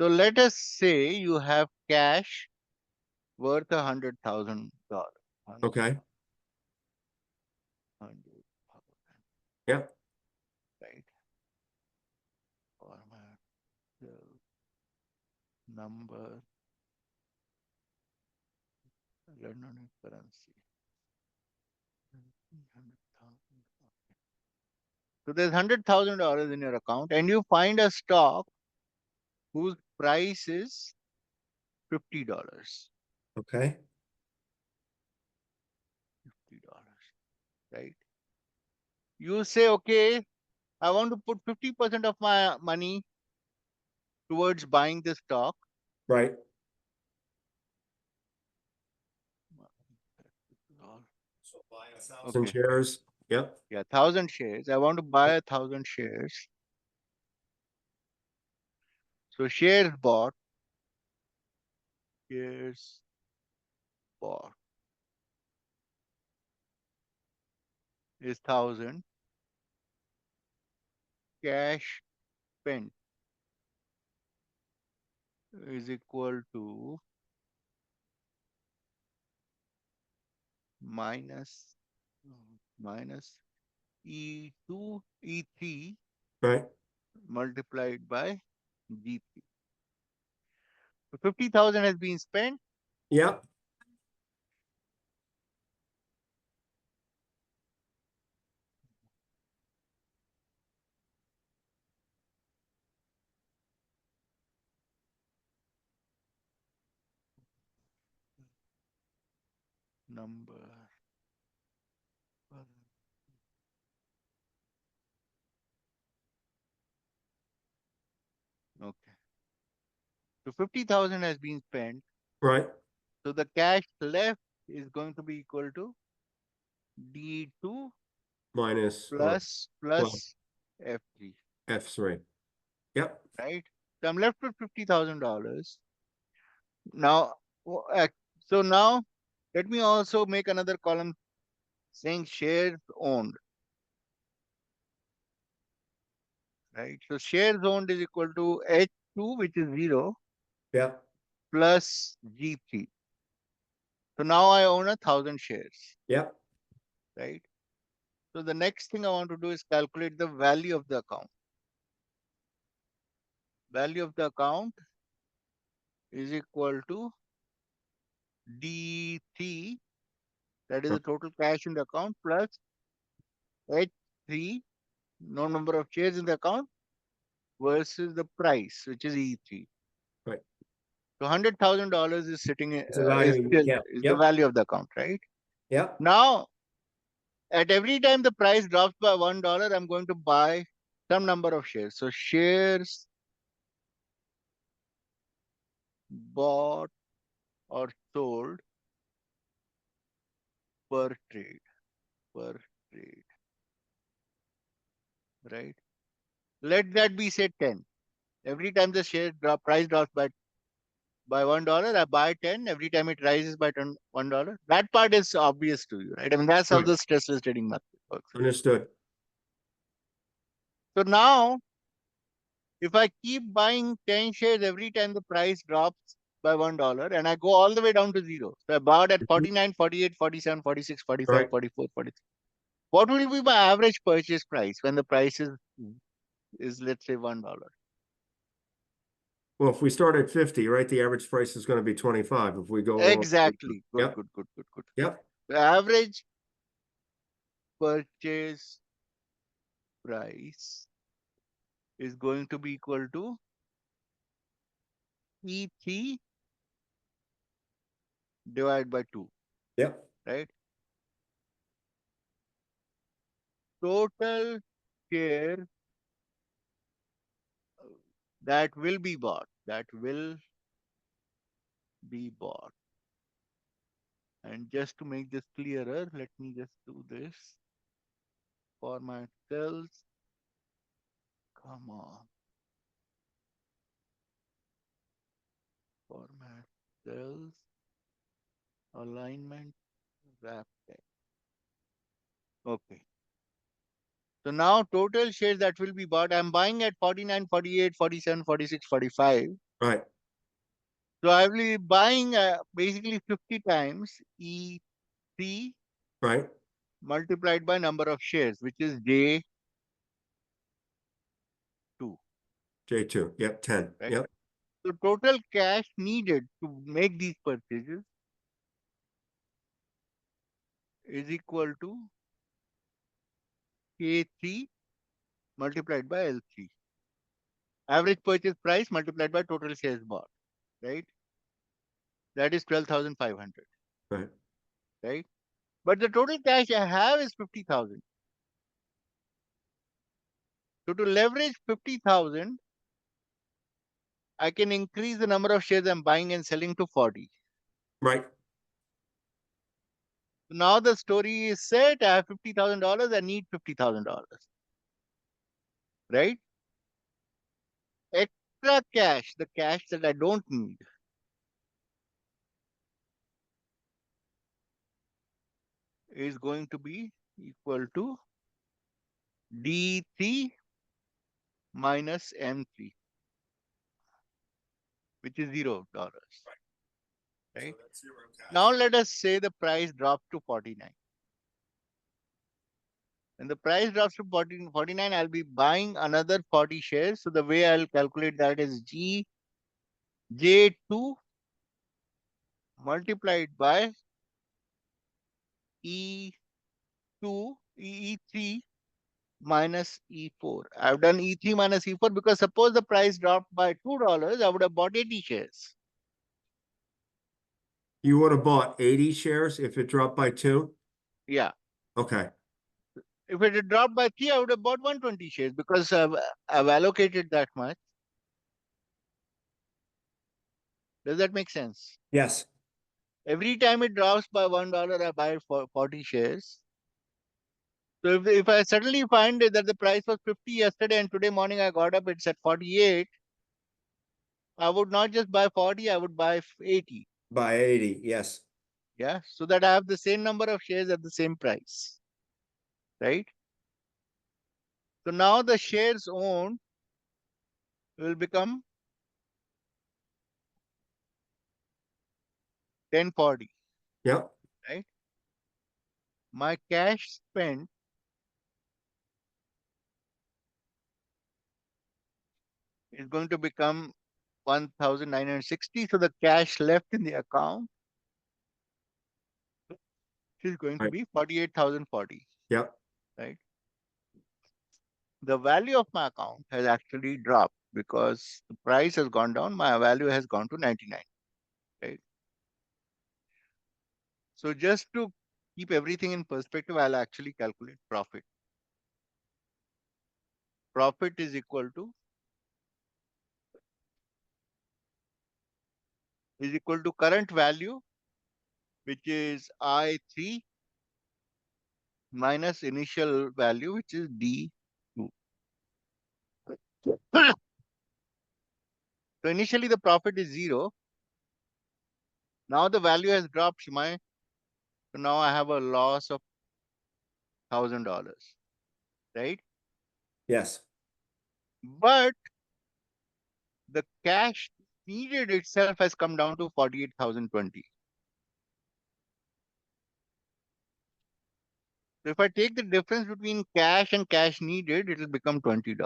So let us say you have cash worth $100,000. Okay. 100,000, Yep. right? Format, cell, number, random currency. 100,000. So there's $100,000 in your account, and you find a stock whose price is $50. Okay. $50, right? You say, okay, I want to put 50% of my money towards buying this stock. Right. Some Okay. shares. Yep. Yeah, 1,000 shares. I want to buy 1,000 shares. So shares bought is bought is 1,000. Cash spent is equal to minus minus E2 E3 Right. multiplied by G3. So 50,000 has been spent. Yep. Number. Okay. So 50,000 has been spent. Right. So the cash left is going to be equal to D2 Minus or plus plus plus F3, F3. Yep. right? So I'm left with $50,000. Now, so now let me also make another column saying shares owned, right? So shares owned is equal to H2, which is 0, Yep. plus G3. So now I own 1,000 shares, Yep. right? So the next thing I want to do is calculate the value of the account. Value of the account is equal to D3, that is the total cash in the account, plus H3, no number of shares in the account, versus the price, which is E3. Right. So $100,000 is sitting, It's a value. Yeah. is the Yep. value of the account, right? Yep. Now, at every time the price drops by $1, I'm going to buy some number of shares. So shares bought or sold per trade, per trade, right? Let that be say 10. Every time the share price drops by $1, I buy 10. Every time it rises by $1. That part is obvious to you, right? I mean, that's how Right. the stressless trading method works. Understood. So now, if I keep buying 10 shares every time the price drops by $1 and I go all the way down to zero. So I bought at Mhm. 49, 48, 47, 46, 45, Right. 44, 43. What will be my average purchase price when the price is let's say $1? Well, if we start at 50, right, the average price is going to be 25 if we go all. Exactly. Good, Yep. good, good, good, good. Yep. The average purchase price is going to be equal to E3 divided by 2, Yep. right? Total share that will be bought, that will be bought. And just to make this clearer, let me just do this for my cells. Come on. Format cells, alignment, wrap text. Okay. So now total shares that will be bought, I'm buying at 49, 48, 47, 46, 45. Right, So I will be buying basically 50 times E3 right. multiplied by number of shares, which is J2, J2. Yep, 10. right? Yep, So total cash needed to make these purchases is equal to K3 multiplied by L3. Average purchase price multiplied by total shares bought, right? That is 12,500, right. right? But the total cash I have is 50,000. So to leverage 50,000, I can increase the number of shares I'm buying and selling to 40. Right. So now the story is set. I have $50,000. I need $50,000, right? Extra cash, the cash that I don't need, is going to be equal to D3 minus M3, which is $0, So right? that's zero Now cash. let us say the price drops to 49. When the price drops to 49, I'll be buying another 40 shares. So the way I'll calculate that is J2 multiplied by E2, E3 minus E4. I've done E3 minus E4 because suppose the price dropped by $2, I would have bought 80 shares. You would have bought 80 shares if it dropped by 2? Yeah. Okay. If it had dropped by 3, I would have bought 120 shares because I've allocated that much. Does that make sense? Yes. Every time it drops by $1, I buy 40 shares. So if I suddenly find that the price was 50 yesterday and today morning I got up, it's at 48, I would not just buy 40, I would buy 80. By 80, yes. Yeah. So that I have the same number of shares at the same price. Right. So now the shares owned will become 1040. Yep. Right. My cash spent is going to become 1960. So the cash left in the account is going to Right. be 48,040. Yep. Right. The value of my account has actually dropped because the price has gone down. My value has gone to 99. Right. So just to keep everything in perspective, I'll actually calculate profit. Profit is equal to current value, which is I3 minus initial value, which is D2. So initially the profit is 0. Now the value has dropped, Shimai. So now I have a loss of $1,000, right? Yes. But the cash needed itself has come down to 48,020. So if I take the difference between cash and cash needed, it will become $20.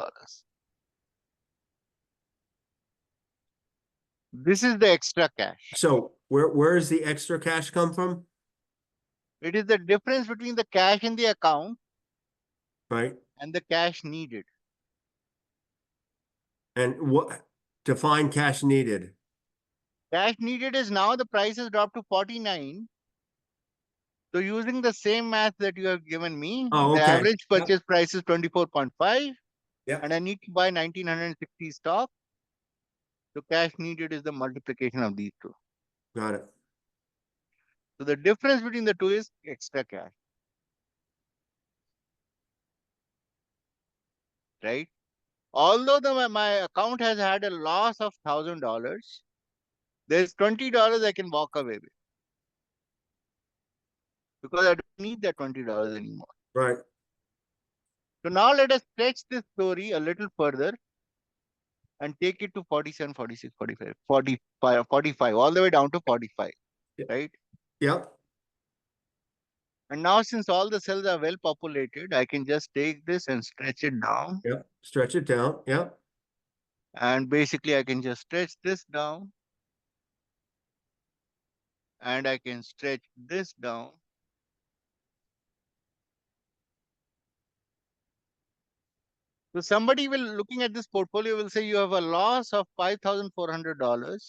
This is the extra cash. So where is the extra cash come from? It is the difference between the cash in the account Right. and the cash needed. And what define cash needed? Cash needed is now the price has dropped to 49. So using the same math that you have given me, Oh, the okay. average Yep. purchase price is 24.5 and Yep. I need to buy 1960 stock. So cash needed is the multiplication of these two. Got it. So the difference between the two is extra cash, right? Although my account has had a loss of $1,000, there's $20 I can walk away with because I don't need that $20 anymore. Right. So now let us stretch this story a little further and take it to 47, 46, 45, 45, 45, all the way down to 45, right? Yep. And now since all the cells are well populated, I can just take this and stretch it down. Yep. Stretch it down. Yep. And basically I can just stretch this down and I can stretch this down. So somebody will looking at this portfolio will say you have a loss of $5,400,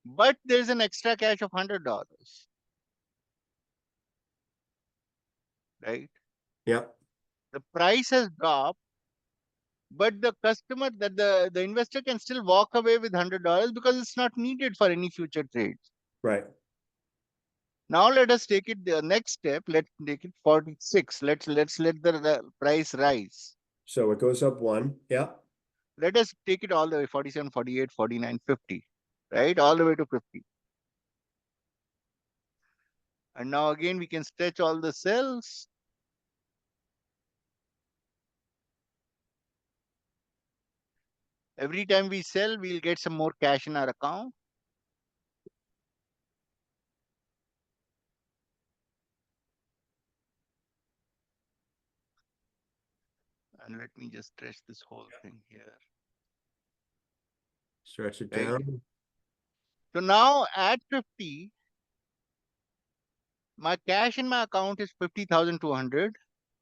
but there's an extra cash of $100, right? Yep. The price has dropped, but the customer that the investor can still walk away with $100 because it's not needed for any future trades. Right. Now let us take it the next step. Let's take it 46. Let's let the price rise. So it goes up one. Yep. Let us take it all the way 47, 48, 49, 50, right? All the way to 50. And now again we can stretch all the cells. Every time we sell, we'll get some more cash in our account. And let me just stretch this whole thing here, Stretch it right? down. So now at 50, my cash in my account is 50,200,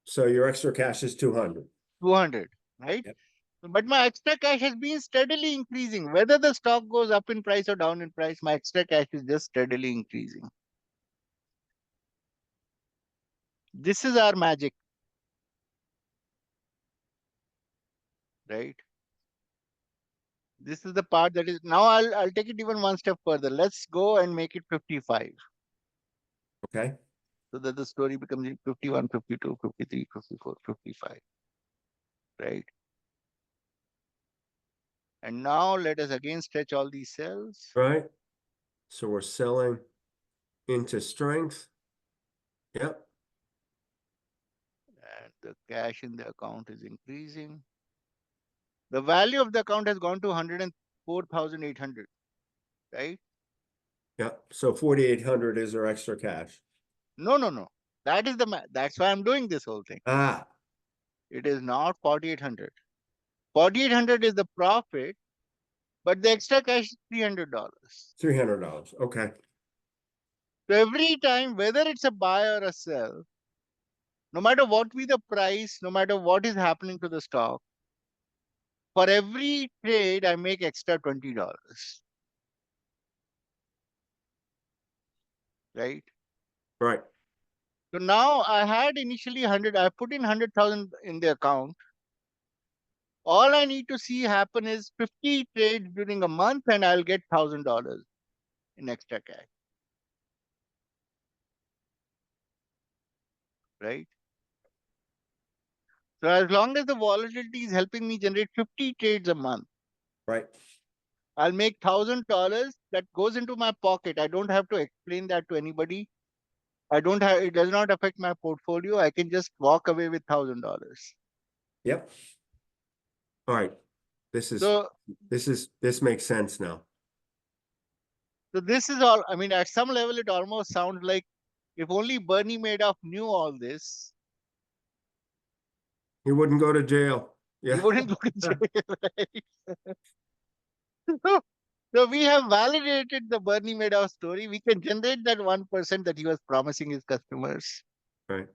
So your extra cash is 200. 200, right? Yep. But my extra cash has been steadily increasing. Whether the stock goes up in price or down in price, my extra cash is just steadily increasing. This is our magic, right? This is the part that is now I'll take it even one step further. Let's go and make it 55. Okay. So that the story becomes 51, 52, 53, 54, 55, right? And now let us again stretch all these cells. Right. So we're selling into strength. Yep. And the cash in the account is increasing. The value of the account has gone to 104,800, right? Yep. So 4,800 is our extra cash. No, no, no. That is that's why I'm doing this whole thing. Ah, It is not 4,800. 4,800 is the profit, but the extra cash is $300. $300. Okay. So every time, whether it's a buy or a sell, no matter what be the price, no matter what is happening to the stock, for every trade, I make extra $20, right? Right. So now I had initially 100, I put in 100,000 in the account. All I need to see happen is 50 trades during a month and I'll get $1,000 in extra cash, right? So as long as the volatility is helping me generate 50 trades a month, Right. I'll make $1,000 that goes into my pocket. I don't have to explain that to anybody. I don't have, it does not affect my portfolio. I can just walk away with $1,000. Yep. All right. This So, this makes sense now. so this is all, I mean, at some level, it almost sounds like if only Bernie Madoff knew all this, He wouldn't go to jail. he Yeah. wouldn't go to jail, right? So, so we have validated the Bernie Madoff story. We can generate that 1% that he was promising his customers Right.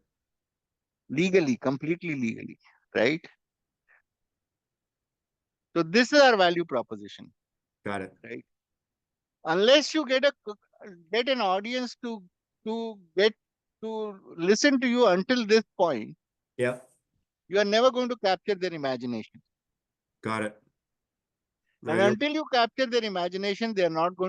legally, completely legally, right? So this is our value proposition, Got it. right? Unless you get an audience to get to listen to you until this point, Yep. you are never going to capture their imagination. Got it. No, And you're until you capture their imagination, they are not going to